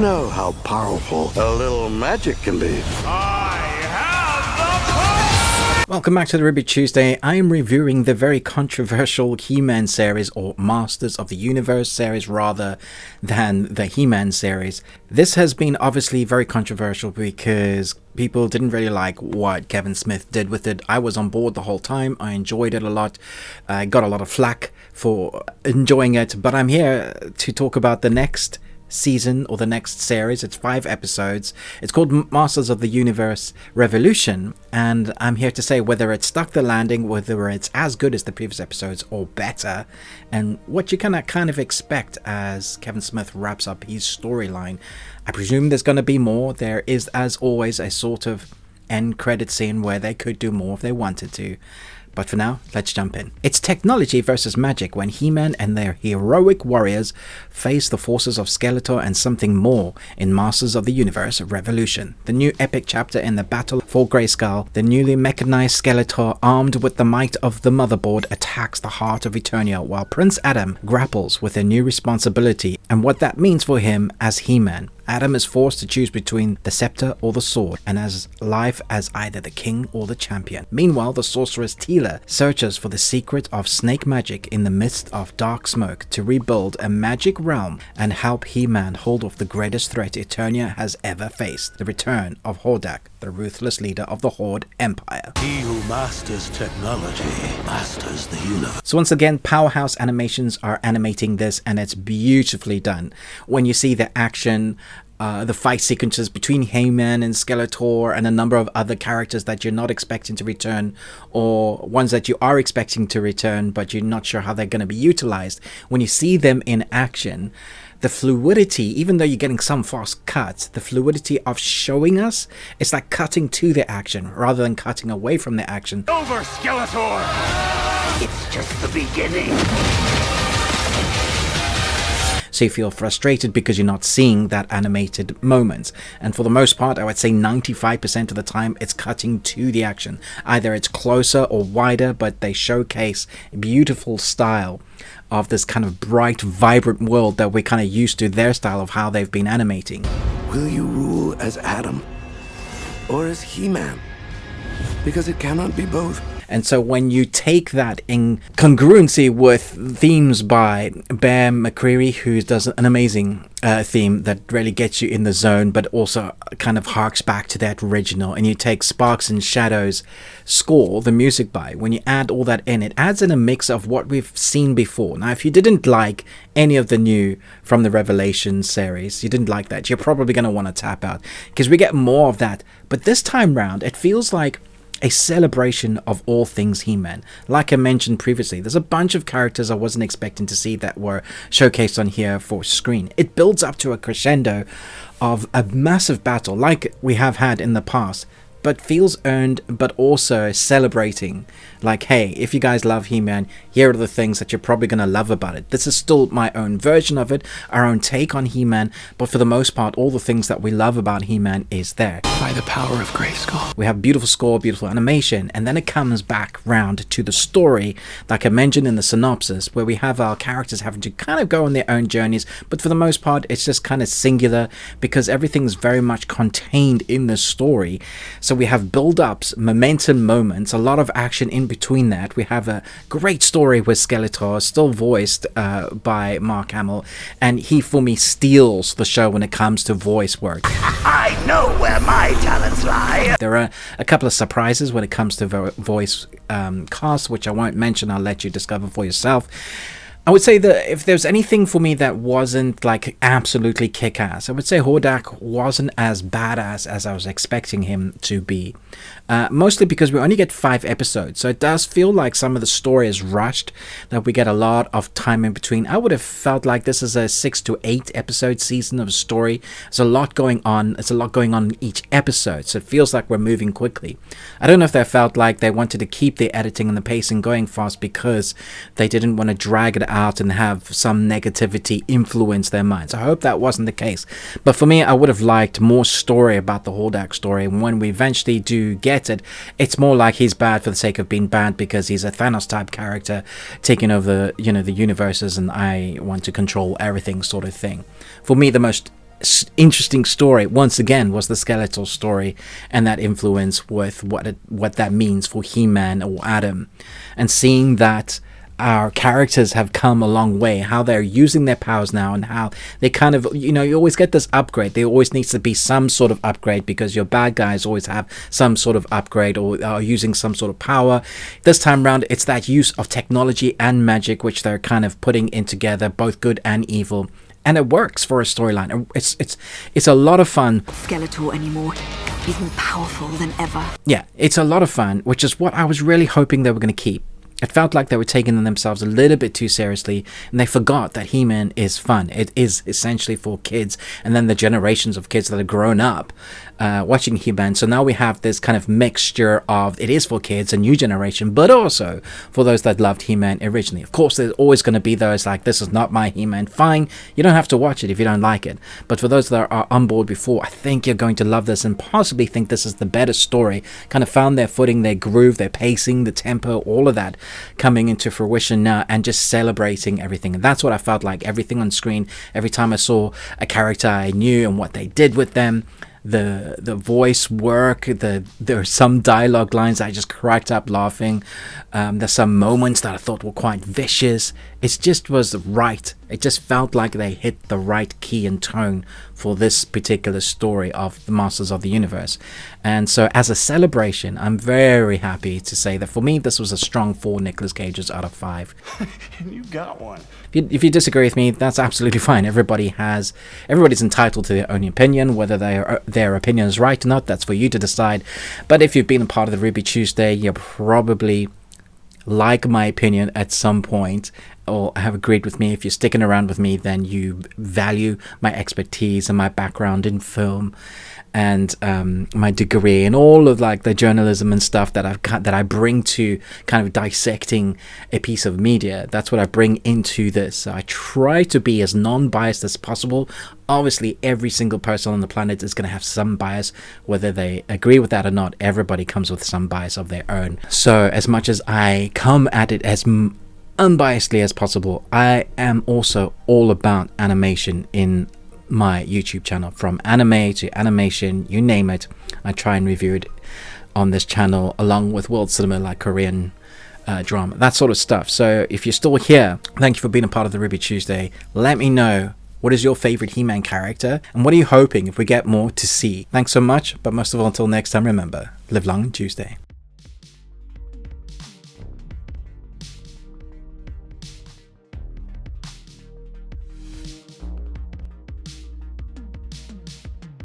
know how powerful a little magic can be. Welcome back to the Ruby Tuesday. I am reviewing the very controversial He-Man series, or Masters of the Universe series rather than the He-Man series. This has been obviously very controversial because people didn't really like what Kevin Smith did with it. I was on board the whole time. I enjoyed it a lot. I got a lot of flack for enjoying it, but I'm here to talk about the next season, or the next series. It's 5 episodes. It's called Masters of the Universe Revolution, and I'm here to say whether it stuck the landing, whether it's as good as the previous episodes or better, and what you can kind of expect as Kevin Smith wraps up his storyline. I presume there's going to be more. There is, as always, a sort of end credit scene where they could do more if they wanted to. But for now, let's jump in. It's technology versus magic when He-Man and their heroic warriors face the forces of Skeletor and something more in Masters of the Universe Revolution. The new epic chapter in the battle for Grayskull, the newly mechanized Skeletor, armed with the might of the motherboard, attacks the heart of Eternia while Prince Adam grapples with a new responsibility and what that means for him as He-Man. Adam is forced to choose between the scepter or the sword, and has life as either the king or the champion. Meanwhile, the sorceress Teela searches for the secret of snake magic in the midst of dark smoke to rebuild a magic realm and help He-Man hold off the greatest threat Eternia has ever faced, the return of Hordak, the ruthless leader of the Horde Empire. He who masters technology masters the universe. So once again, Powerhouse Animations are animating this, and it's beautifully done. When you see the action, the fight sequences between He-Man and Skeletor and a number of other characters that you're not expecting to return, or ones that you are expecting to return but you're not sure how they're going to be utilized. When you see them in action, the fluidity, even though you're getting some fast cuts, the fluidity of showing us, it's like cutting to the action rather than cutting away from the action. Over, Skeletor! It's just the beginning. So you feel frustrated because you're not seeing that animated moments. And for the most part, I would say 95% of the time, it's cutting to the action. Either it's closer or wider, but they showcase beautiful style of this kind of bright, vibrant world that we're kind of used to their style of how they've been animating. Will you rule as Adam or as He-Man? Because it cannot be both. And so when you take that in congruency with themes by Bear McCreary, who does an amazing theme that really gets you in the zone, but also kind of harks back to that original, and you take Sparks and Shadows score, the music by, when you add all that in, it adds in a mix of what we've seen before. Now, if you didn't like any of the new from the Revelation series, you didn't like that, you're probably going to want to tap out, because we get more of that. But this time round, it feels like a celebration of all things He-Man. Like I mentioned previously, there's a bunch of characters I wasn't expecting to see that were showcased on here for screen. It builds up to a crescendo of a massive battle like we have had in the past, but feels earned, but also celebrating. Like, hey, if you guys love He-Man, here are the things that you're probably going to love about it. This is still my own version of it, our own take on He-Man, but for the most part, all the things that we love about He-Man is there. By the power of Grayskull. We have beautiful score, beautiful animation, and then it comes back round to the story, like I mentioned in the synopsis, where we have our characters having to kind of go on their own journeys, but for the most part, it's just kind of singular, because everything's very much contained in the story. So we have build-ups, momentum moments, a lot of action in between that. We have a great story with Skeletor, still voiced by Mark Hamill, and he, for me, steals the show when it comes to voice work. I know where my talents lie. There are a couple of surprises when it comes to voice cast, which I won't mention. I'll let you discover for yourself. I would say that if there's anything for me that wasn't like absolutely kick-ass, I would say Hordak wasn't as badass as I was expecting him to be. Mostly because we only get 5 episodes, so it does feel like some of the story is rushed, that we get a lot of time in between. I would have felt like this is a 6 to 8 episode season of a story. There's a lot going on. It's a lot going on in each episode, so it feels like we're moving quickly. I don't know if they felt like they wanted to keep the editing and the pacing going fast because they didn't want to drag it out and have some negativity influence their minds. I hope that wasn't the case. But for me, I would have liked more story about the Hordak story, and when we eventually do get it, it's more like he's bad for the sake of being bad because he's a Thanos type character taking over, the universes, and I want to control everything sort of thing. For me, the most interesting story once again was the Skeletor story, and that influence with what that means for He-Man or Adam, and seeing that our characters have come a long way, how they're using their powers now, and how they kind of, you always get this upgrade. There always needs to be some sort of upgrade, because your bad guys always have some sort of upgrade or are using some sort of power. This time around, it's that use of technology and magic which they're kind of putting in together, both good and evil, and it works for a storyline. It's a lot of fun. Skeletor anymore. He's more powerful than ever. Yeah, it's a lot of fun, which is what I was really hoping they were going to keep. It felt like they were taking themselves a little bit too seriously, and they forgot that He-Man is fun. It is essentially for kids, and then the generations of kids that have grown up watching He-Man. So now we have this kind of mixture of it is for kids, a new generation, but also for those that loved He-Man originally. Of course, there's always going to be those like, this is not my He-Man. Fine, you don't have to watch it if you don't like it. But for those that are on board before, I think you're going to love this and possibly think this is the better story. Kind of found their footing, their groove, their pacing, the tempo, all of that coming into fruition now, and just celebrating everything. And that's what I felt like. Everything on screen, every time I saw a character I knew and what they did with them, the voice work, there are some dialogue lines I just cracked up laughing. There's some moments that I thought were quite vicious. It just was right. It just felt like they hit the right key and tone for this particular story of the Masters of the Universe. And so as a celebration, I'm very happy to say that for me, this was a strong 4 Nicolas Cages out of 5. You got one. If you disagree with me, that's absolutely fine. Everybody's entitled to their own opinion. Whether their opinion is right or not, that's for you to decide. But if you've been a part of the Ruby Tuesday, you probably like my opinion at some point, or have agreed with me. If you're sticking around with me, then you value my expertise and my background in film, and my degree, and all of like the journalism and stuff that I bring to kind of dissecting a piece of media. That's what I bring into this. So I try to be as non-biased as possible. Obviously, every single person on the planet is going to have some bias, whether they agree with that or not. Everybody comes with some bias of their own. So as much as I come at it as unbiasedly as possible, I am also all about animation in my YouTube channel. From anime to animation, you name it, I try and review it on this channel, along with world cinema like Korean drama, that sort of stuff. So if you're still here, thank you for being a part of the Ruby Tuesday. Let me know, what is your favorite He-Man character, and what are you hoping if we get more to see? Thanks so much, but most of all, until next time, remember, live long and Tuesday.